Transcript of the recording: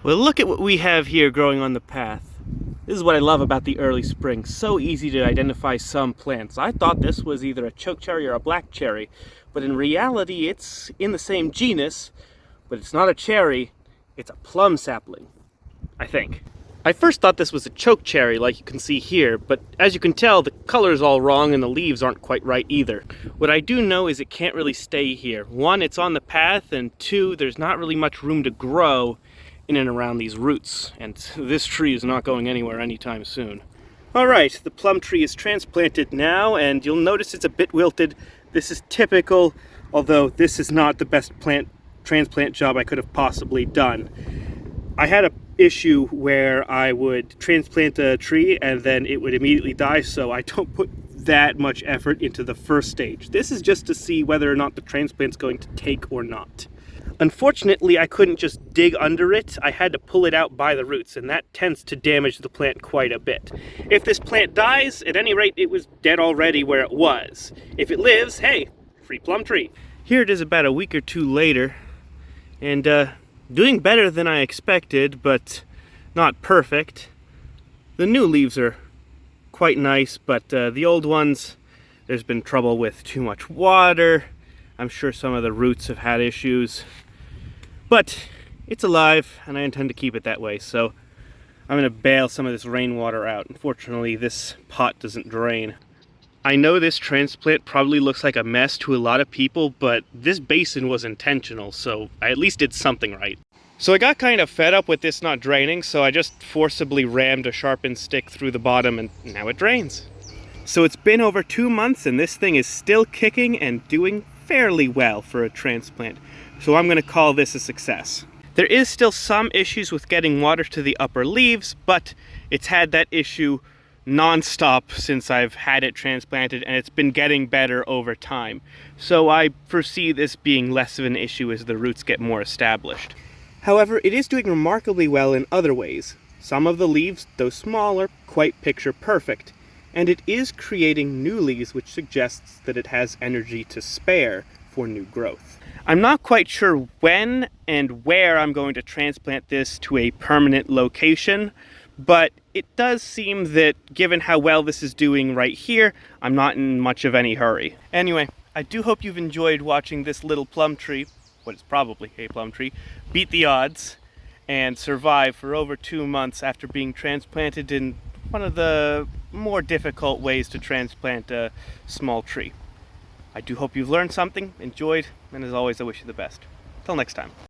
Well, look at what we have here growing on the path. This is what I love about the early spring. So easy to identify some plants. I thought this was either a choke cherry or a black cherry, but in reality it's in the same genus, but it's not a cherry, it's a plum sapling, I think. I first thought this was a choke cherry like you can see here, but as you can tell the color is all wrong and the leaves aren't quite right either. What I do know is it can't really stay here. One, it's on the path, and two, there's not really much room to grow in and around these roots, and this tree is not going anywhere anytime soon. Alright, the plum tree is transplanted now, and you'll notice it's a bit wilted. This is typical, although this is not the best transplant job I could have possibly done. I had an issue where I would transplant a tree and then it would immediately die, so I don't put that much effort into the first stage. This is just to see whether or not the transplant's going to take or not. Unfortunately, I couldn't just dig under it. I had to pull it out by the roots, and that tends to damage the plant quite a bit. If this plant dies, at any rate, it was dead already where it was. If it lives, hey, free plum tree. Here it is about a week or two later, and doing better than I expected, but not perfect. The new leaves are quite nice, but the old ones, there's been trouble with too much water. I'm sure some of the roots have had issues. But it's alive, and I intend to keep it that way, so I'm going to bail some of this rainwater out. Unfortunately, this pot doesn't drain. I know this transplant probably looks like a mess to a lot of people, but this basin was intentional, so I at least did something right. So I got kind of fed up with this not draining, so I just forcibly rammed a sharpened stick through the bottom, and now it drains. So it's been over 2 months, and this thing is still kicking and doing fairly well for a transplant. So I'm going to call this a success. There is still some issues with getting water to the upper leaves, but it's had that issue non-stop since I've had it transplanted, and it's been getting better over time. So I foresee this being less of an issue as the roots get more established. However, it is doing remarkably well in other ways. Some of the leaves, though small, are quite picture perfect, and it is creating new leaves, which suggests that it has energy to spare for new growth. I'm not quite sure when and where I'm going to transplant this to a permanent location, but it does seem that given how well this is doing right here, I'm not in much of any hurry. Anyway, I do hope you've enjoyed watching this little plum tree, what is probably a plum tree, beat the odds and survive for over 2 months after being transplanted in one of the more difficult ways to transplant a small tree. I do hope you've learned something, enjoyed, and as always, I wish you the best. Till next time.